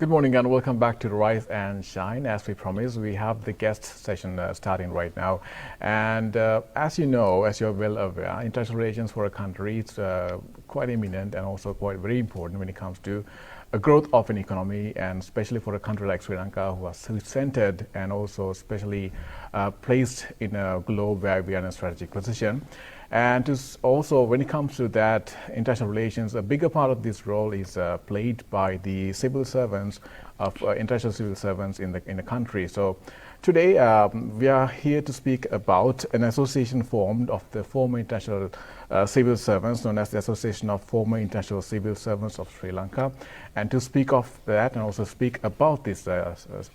Good morning and welcome back to Rise and Shine. As we promised, we have the guest session starting right now. And as you know, as you're well aware, international relations for a country is quite imminent and also quite very important when it comes to a growth of an economy, and especially for a country like Sri Lanka, who are centered and also especially placed in a globe where we are in a strategic position. And also, when it comes to that international relations, a bigger part of this role is played by the civil servants of international civil servants in the country. So today we are here to speak about an association formed of the former international civil servants, known as the Association of Former International Civil Servants of Sri Lanka. And to speak of that and also speak about this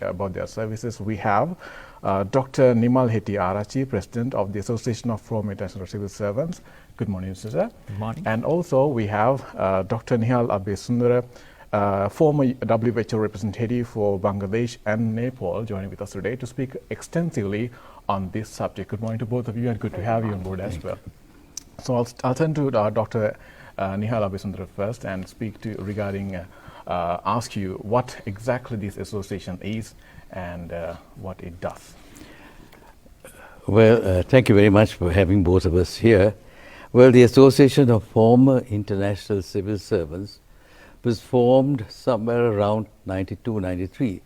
about their services, we have Dr. Nimal Arachi, President of the Association of Former International Civil Servants. Good morning, sir. Good morning. And also we have Dr. Nihal Abesundara, former WHO representative for Bangladesh and Nepal, joining with us today to speak extensively on this subject. Good morning to both of you, and good to have you on board as well. So I'll turn to Dr. Nihal Abesundara first and speak to regarding ask you what exactly this association is and what it does. Well, thank you very much for having both of us here. Well, the Association of Former International Civil Servants was formed somewhere around 92, 93.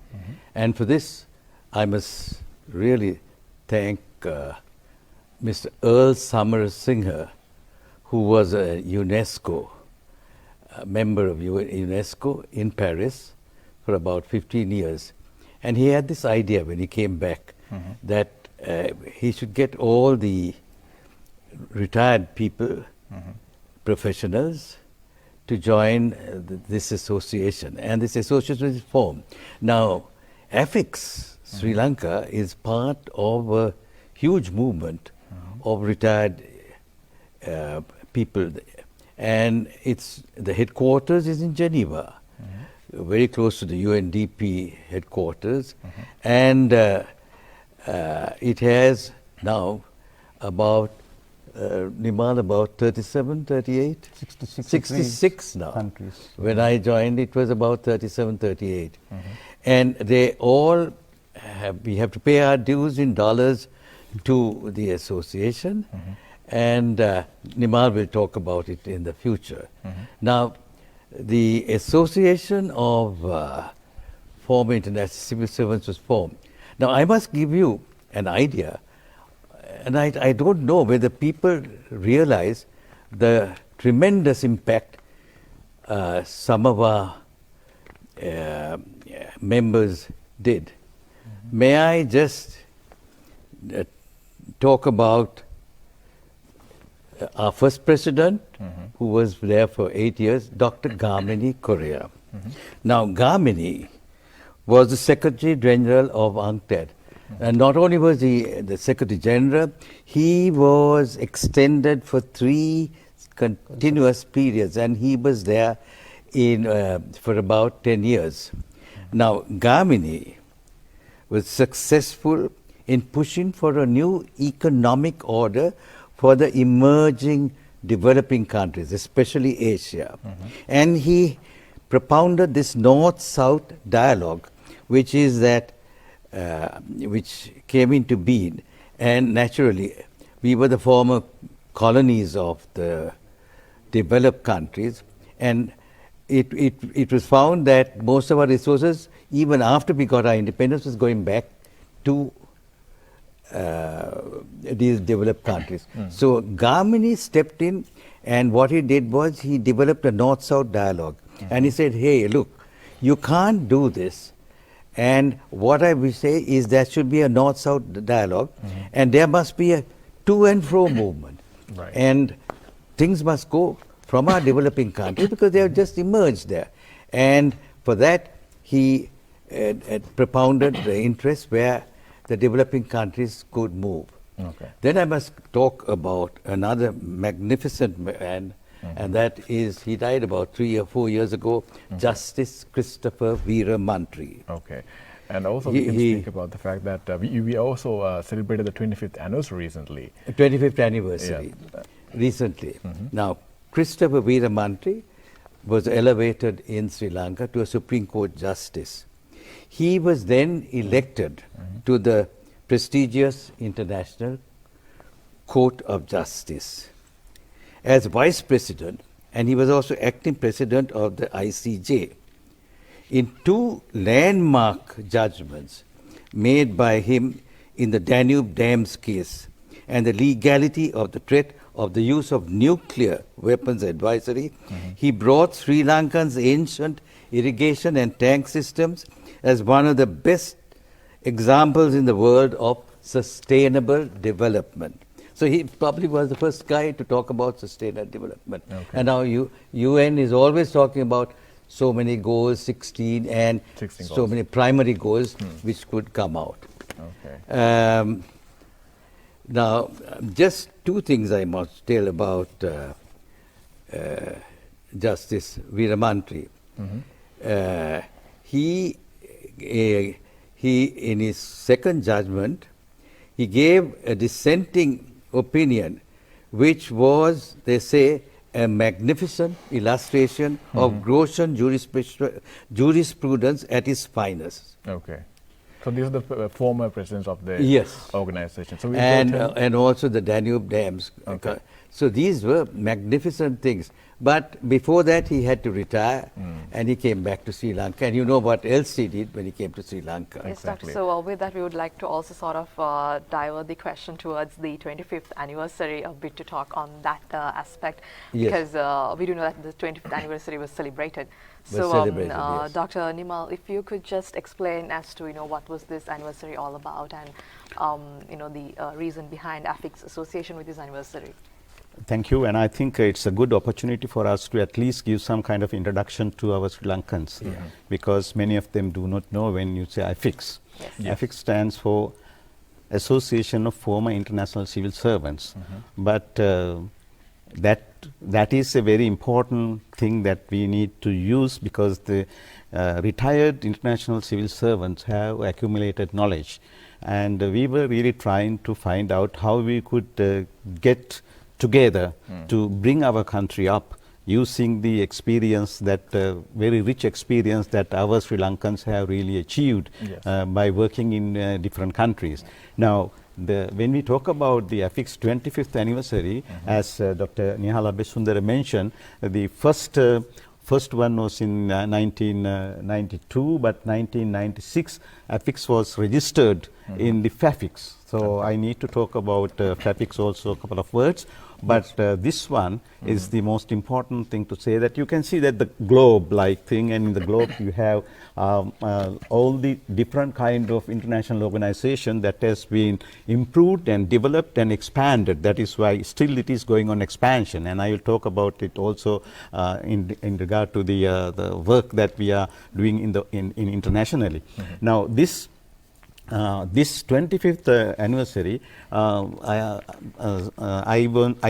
And for this, I must really thank Mr. Earl Samarsinghe, who was a UNESCO member of UNESCO in Paris for about 15 years. And he had this idea when he came back that he should get all the retired people, professionals, to join this association. And this association was formed. Now, AFICS, Sri Lanka, is part of a huge movement of retired people. And the headquarters is in Geneva, very close to the UNDP headquarters. And it has now about, Nimal, about 37, 38? 66 now. Countries. When I joined, it was about 37, 38. And they all we have to pay our dues in dollars to the association. And Nimal will talk about it in the future. Now, the Association of Former International Civil Servants was formed. Now, I must give you an idea, and I don't know whether people realize the tremendous impact some of our members did. May I just talk about our first president, who was there for 8 years, Dr. Gamini Korea. Now, Gamini was the Secretary General of UNCTAD. And not only was he the Secretary General, he was extended for 3 continuous periods, and he was there for about 10 years. Now, Gamini was successful in pushing for a new economic order for the emerging developing countries, especially Asia. And he propounded this North-South dialogue, which is that which came into being. And naturally, we were the former colonies of the developed countries, and it was found that most of our resources, even after we got our independence, was going back to these developed countries. So Gamini stepped in, and what he did was he developed a North-South dialogue. And he said, hey, look, you can't do this. And what I will say is there should be a North-South dialogue, and there must be a to and fro movement. Right. And things must go from our developing countries because they have just emerged there. And for that, he propounded the interest where the developing countries could move. Then I must talk about another magnificent man, and that is, he died about 3 or 4 years ago, Justice Christopher Veeramantri. Okay. And also we can speak about the fact that we also celebrated the 25th anniversary recently. 25th anniversary recently. Now, Christopher Veeramantri was elevated in Sri Lanka to a Supreme Court justice. He was then elected to the prestigious International Court of Justice as vice president, and he was also acting president of the ICJ. In two landmark judgments made by him in the Danube Dams case and the legality of the threat of the use of nuclear weapons advisory, he brought Sri Lanka's ancient irrigation and tank systems as one of the best examples in the world of sustainable development. So he probably was the first guy to talk about sustainable development. Okay. And now UN is always talking about so many goals, 16, and 16 so goals. many primary goals which could come out. Okay. Now, just two things I must tell about Justice Veeramantri. He, in his second judgment, he gave a dissenting opinion, which was, they say, a magnificent illustration of Grotian jurisprudence at its finest. Okay. So these are the former presidents of the Yes. organization. So And also the Danube Dams. Okay. So these were magnificent things. But before that, he had to retire, and he came back to Sri Lanka. And you know what else he did when he came to Sri Lanka. Yes, Exactly. Doctor. So with that, we would like to also sort of divert the question towards the 25th anniversary a bit to talk on that aspect, Yes. because we do know that the 25th anniversary was celebrated. Was So, celebrated, yes. Dr. Nimal, if you could just explain as to what was this anniversary all about, and the reason behind AFICS association with this anniversary. Thank you, and I think it's a good opportunity for us to at least give some kind of introduction to our Sri Lankans, because many of them do not know when you say AFICS. Yes. Yes. AFICS stands for Association of Former International Civil Servants, but that is a very important thing that we need to use, because the retired international civil servants have accumulated knowledge, and we were really trying to find out how we could get together to bring our country up using the experience, that very rich experience that our Sri Lankans have really achieved by working in different countries. Now, when we talk about the AFICS 25th anniversary, as Dr. Nihala Besundara mentioned, the first one was in 1992, but 1996 AFICS was registered in the FAFICS. So I need to talk about FAFICS also a couple of words. But this one is the most important thing to say, that you can see that the globe-like thing, and in the globe you have all the different kind of international organization that has been improved and developed and expanded. That is why still it is going on expansion, and I will talk about it also in regard to the work that we are doing in internationally. Now this 25th anniversary, I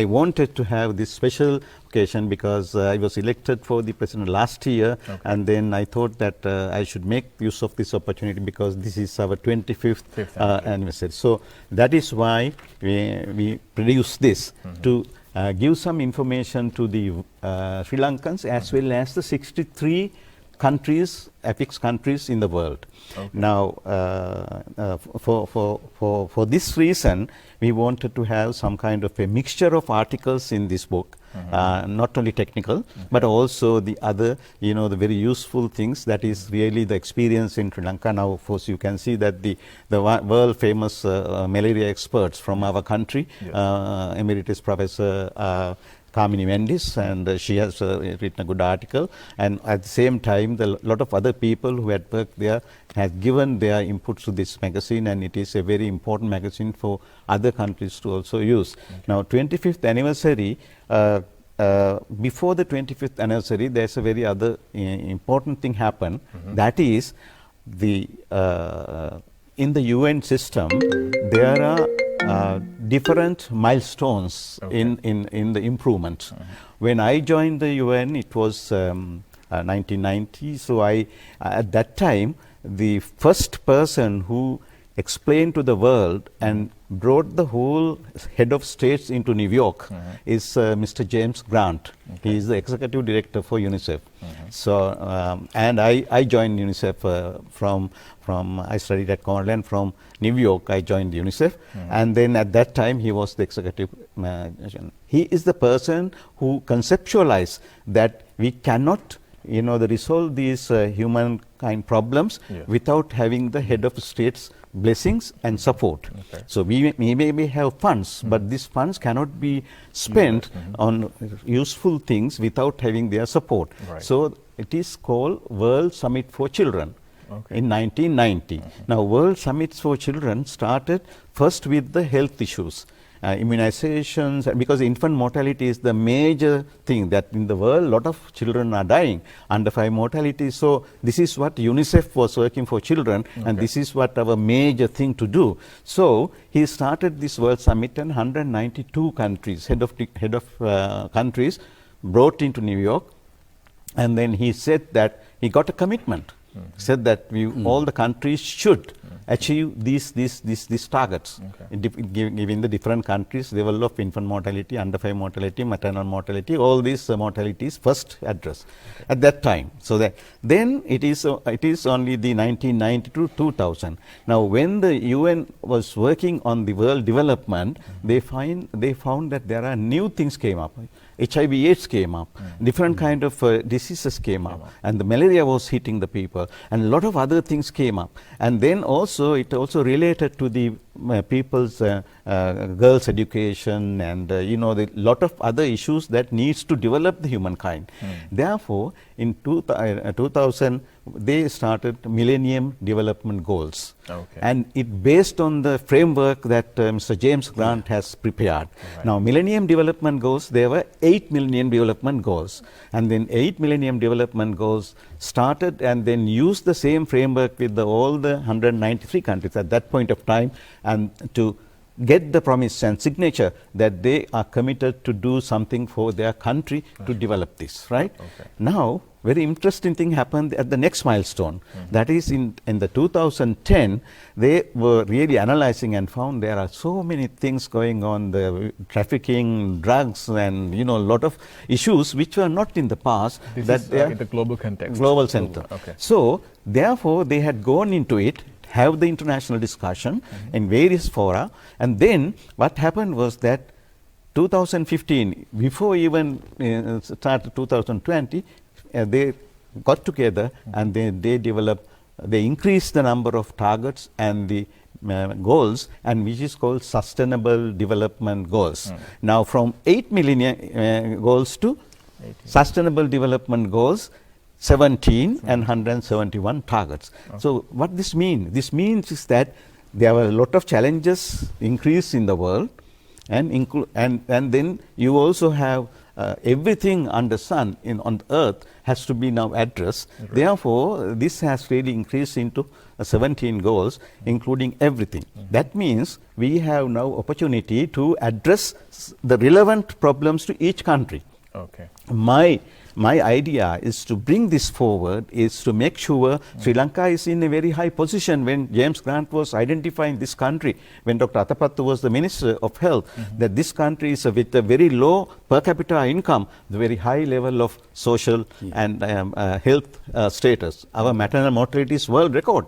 wanted to have this special occasion because I was elected for the president last year, and then I thought that I should make use of this opportunity because this is our 25th anniversary. So that is why we produced this to give some information to the Sri Lankans as well as the 63 countries, AFICS countries in the world. Now, for this reason, we wanted to have some kind of a mixture of articles in this book, not only technical, but also the other, the very useful things, that is really the experience in Sri Lanka. Now, of course, you can see that the world famous malaria experts from our country, Emeritus Professor Kamini Mendis, and she has written a good article, and at the same time a lot of other people who had worked there have given their inputs to this magazine, and it is a very important magazine for other countries to also use. Now, 25th anniversary, before the 25th anniversary, there's a very other important thing happened. That is, in the UN system there are different milestones in the improvement. When I joined the UN, it was 1990. So at that time, the first person who explained to the world and brought the whole head of states into New York is Mr. James Grant. He is the executive director for UNICEF. So, and I joined UNICEF from I studied at Cornell, and from New York I joined UNICEF, and then at that time he was the executive he is the person who conceptualized that we cannot resolve these humankind problems without having the head of states blessings and support. Okay. So we may have funds, but these funds cannot be spent on useful things without having their support. Right. So it is called World Summit for Children. Okay. In 1990. Now, World Summits for Children started first with the health issues, immunizations, because infant mortality is the major thing that in the world, a lot of children are dying, under 5 mortality. So this is what UNICEF was working for children, and this is what our major thing to do. So he started this World Summit, and 192 countries, head of countries, brought into New York, and then he said that he got a commitment. Said that all the countries should achieve these targets, giving the different countries level of infant mortality, under 5 mortality, maternal mortality, all these mortalities first addressed at that time. So that then it is only the 1990 to 2000. Now, when the UN was working on the world development, they found that there are new things came up. HIV/AIDS came up, different kind of diseases came up, and the malaria was hitting the people, and a lot of other things came up. And then also it also related to the people's girls' education, and the lot of other issues that needs to develop the humankind. Therefore, in 2000 they started Millennium Development Goals, and it based on the framework that Mr. James Grant has prepared. Now, Millennium Development Goals, there were 8 Millennium Development Goals, and then 8 Millennium Development Goals started and then used the same framework with all the 193 countries at that point of time, and to get the promise and signature that they are committed to do something for their country to develop this, right? Now, very interesting thing happened at the next milestone. That is in the 2010, they were really analyzing and found there are so many things going on, the trafficking, drugs, and a lot of issues which were not in the past. This is in the global context. Global center. So, therefore, they had gone into it, have the international discussion in various fora, and then what happened was that 2015, before even started 2020, they got together and they increased the number of targets and the goals, and which is called Sustainable Development Goals. Now, from 8 millennium goals to 18. Sustainable Development Goals 17 and 171 targets. So what this means? This means is that there were a lot of challenges increase in the world, and then you also have everything under sun on earth has to be now addressed. Therefore, this has really increased into 17 goals, including everything. That means we have now opportunity to address the relevant problems to each country. My idea is to bring this forward, is to make sure Sri Lanka is in a very high position. When James Grant was identifying this country, when Dr. Atapattu was the Minister of Health, that this country is with a very low per capita income, the very high level of social and health status. Our maternal mortality is world record.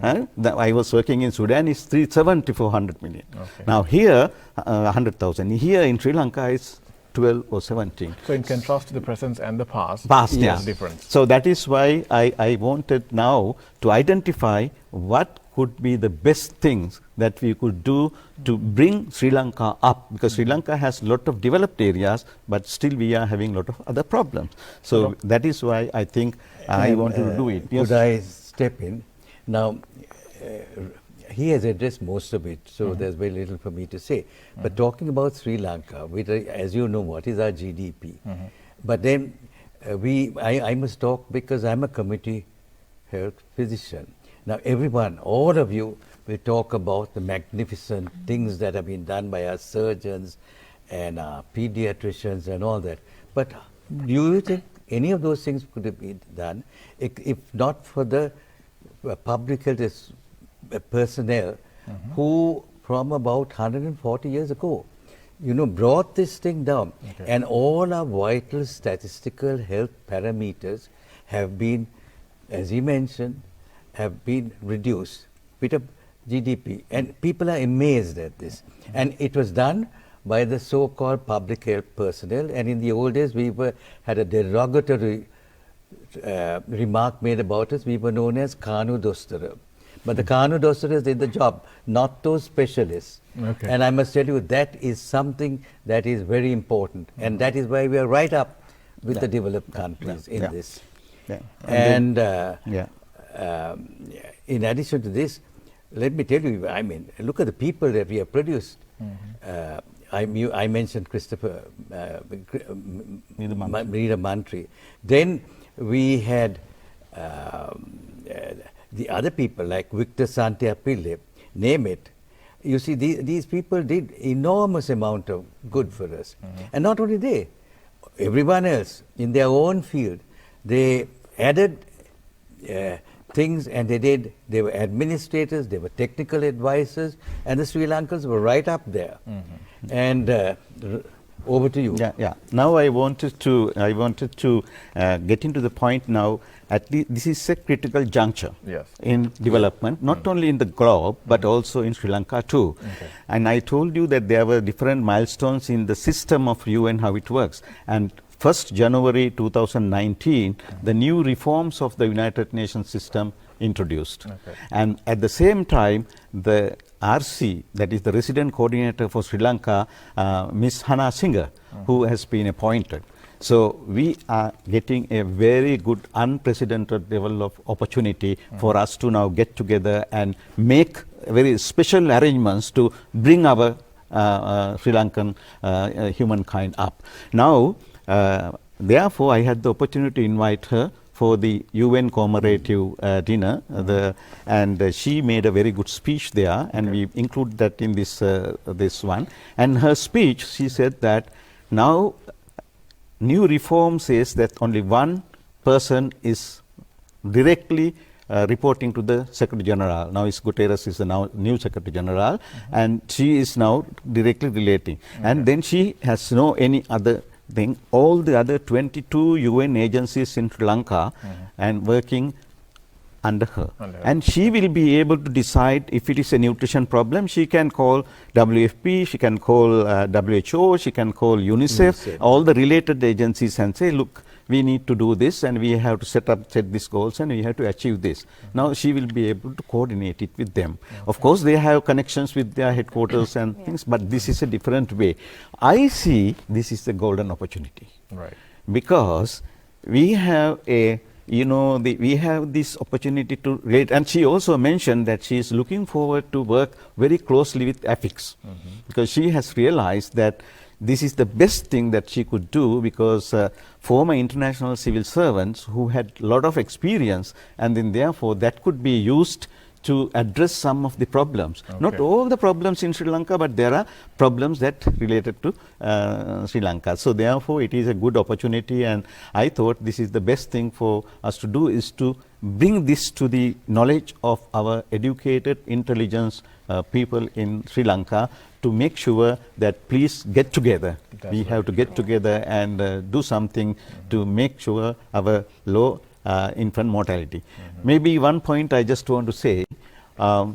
I was working in Sudan, is 370 for 100 million. Now here, 100,000. Here in Sri Lanka, it's 12 or 17. So in contrast to the present and the past, yes. Difference. So that is why I wanted now to identify what could be the best things that we could do to bring Sri Lanka up, because Sri Lanka has a lot of developed areas, but still we are having a lot of other problems. So that is why I think I want to do it. Could I step in? Now, he has addressed most of it, so there's very little for me to say. But talking about Sri Lanka, which, as you know, what is our GDP? But then I must talk because I'm a community health physician. Now everyone, all of you will talk about the magnificent things that have been done by our surgeons and our pediatricians and all that. But do you think any of those things could have been done if not for the public health personnel who from about 140 years ago, brought this thing down. Okay. And all our vital statistical health parameters have been, as he mentioned, have been reduced with a GDP. And people are amazed at this. And it was done by the so-called public health personnel. And in the old days, had a derogatory remark made about us. We were known as Kanu Dostara. But the Kanu Dostaras did the job, not those specialists. Okay. And I must tell you, that is something that is very important. And that is why we are right up with the developed countries in this. Yeah. And Yeah. in addition to this, let me tell you, I mean, look at the people that we have produced. I mentioned Christopher Meera Mantri. Then we had the other people like Victor Santiapille, name it. You see, these people did enormous amount of good for us. And not only they, everyone else in their own field, they added things, and they were administrators, they were technical advisors, and the Sri Lankans were right up there. And over to you. Yeah. Now I wanted to get into the point now. At least this is a critical juncture in development, not only in the globe but also in Sri Lanka too. Okay. And I told you that there were different milestones in the system of UN, how it works. And 1st January 2019, the new reforms of the United Nations system introduced. Okay. And at the same time, the RC, that is the resident coordinator for Sri Lanka, Ms. Hannah Singer, who has been appointed. So we are getting a very good, unprecedented level of opportunity for us to now get together and make very special arrangements to bring our Sri Lankan humankind up. Now, therefore, I had the opportunity to invite her for the UN commemorative dinner, and she made a very good speech there, and we include that in this one. And her speech, she said that now new reform says that only one person is directly reporting to the Secretary General. Now Guterres is the now new Secretary General, and she is now directly relating. And then she has no any other thing. All the other 22 UN agencies in Sri Lanka and working under her. And she will be able to decide if it is a nutrition problem. She can call WFP, she can call WHO, she can call UNICEF, all the related agencies, and say, look, we need to do this, and we have to set these goals, and we have to achieve this. Now she will be able to coordinate it with them. Of course, they have connections with their headquarters and things, but this is a different way. I see this is a golden opportunity. Right. Because we have we have this opportunity to relate, and she also mentioned that she is looking forward to work very closely with AFICS, because she has realized that this is the best thing that she could do, because former international civil servants who had a lot of experience, and then therefore that could be used to address some of the problems. Okay. Not all the problems in Sri Lanka, but there are problems that related to Sri Lanka. So therefore it is a good opportunity, and I thought this is the best thing for us to do, is to bring this to the knowledge of our educated intelligence people in Sri Lanka, to make sure that please get together. We have to get together and do something to make sure our low infant mortality. Maybe one point I just want to say,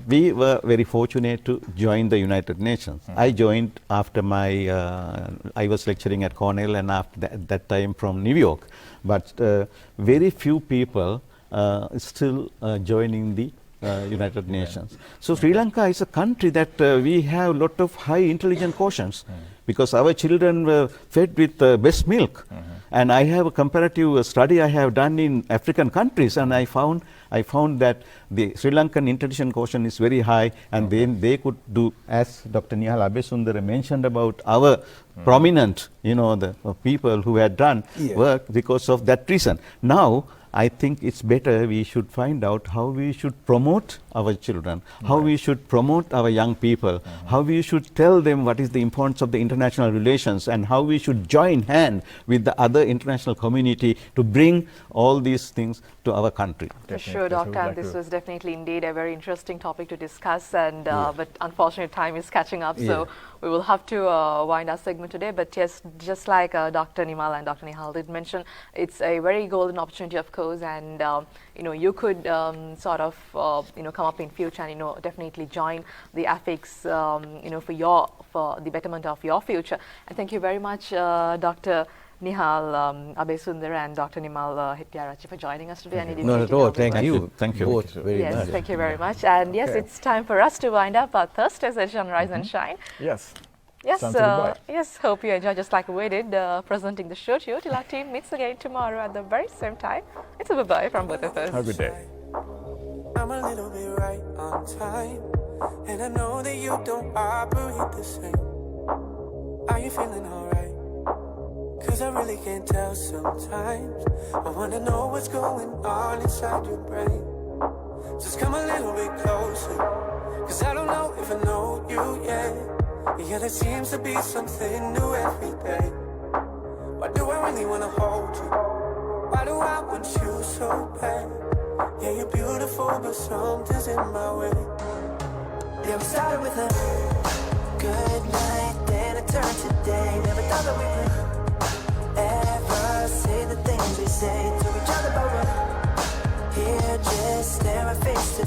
we were very fortunate to join the United Nations. I joined after I was lecturing at Cornell, and after that time from New York. But very few people still joining the United Nations. So Sri Lanka is a country that we have a lot of high intelligent quotients, because our children were fed with best milk. And I have a comparative study I have done in African countries, and I found that the Sri Lankan intelligence quotient is very high, and then they could do, as Dr. Nihal Abesundara mentioned about our prominent, the people who had done work because of that reason. Now, I think it's better we should find out how we should promote our children, how we should promote our young people, how we should tell them what is the importance of the international relations, and how we should join hand with the other international community to bring all these things to our country. For sure, Doctor, and this was definitely indeed a very interesting topic to discuss, and but unfortunately time is catching up, so we will have to wind our segment today. But yes, just like Dr. Nimal and Dr. Nihal did mention, it's a very golden opportunity, of course, and you know, you could sort of you know, come up in future and, you know, definitely join the AFICS, you know, for the betterment of your future. And thank you very much, Dr. Nihal Abesundar and Dr. Nimal Hettiarachchi, for joining us today. And Not at all. Thank you. Thank you. Both very yes, much. thank you very much. And yes, it's time for us to wind up our Thursday session, Rise and Shine. Yes. Yes, Time to goodbye. yes, hope you enjoy just like we did presenting the show to you. Till our team meets again tomorrow at the very same time. It's a bye-bye from both of us. Have a good day. I'm a little bit right on time, and I know that you don't operate the same. Are you feeling alright? Cause I really can't tell sometimes. I wanna know what's going on inside your brain. Just come a little bit closer, cause I don't know if I know you yet. Yeah, there seems to be something new every day. Why do I really wanna hold you? Why do I want you so bad? Yeah, you're beautiful, but something's in my way. Yeah, we started with a good night, then it turned to day. Never thought that we would ever say the things we say to each other, but we're here just staring face to